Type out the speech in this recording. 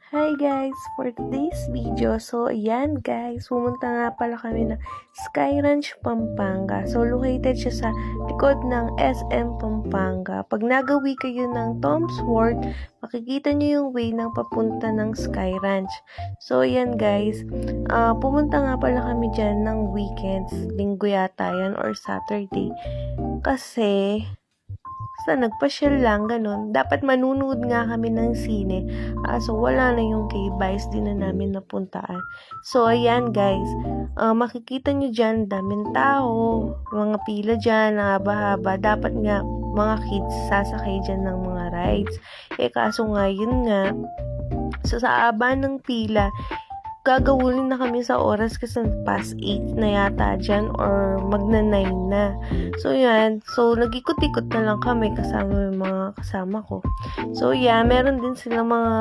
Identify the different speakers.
Speaker 1: Hi guys! For today's video, so ayan guys, pumunta nga pala kami ng Sky Ranch, Pampanga. So located siya sa likod ng SM Pampanga. Pag nagawi kayo ng Tom's Worth, makikita nyo yung way ng papunta ng Sky Ranch. So ayan guys, pumunta nga pala kami dyan ng weekends, linggo yata yan or Saturday. Kasi nagpasyal lang, ganun. Dapat manunood nga kami ng sine. So, wala na yung kay Vice, di na namin napuntaan. So, ayan guys. Makikita nyo dyan, daming tao. Mga pila dyan, haba-haba. Dapat nga, mga kids, sasakay dyan ng mga rides. Kaso nga, yun nga. So, sa aba ng pila, gagawin na kami sa oras kasi past 8 na yata dyan or magna 9 na. So, yan. So, nag-ikot-ikot na lang kami kasama yung mga kasama ko. So, yeah. Meron din sila mga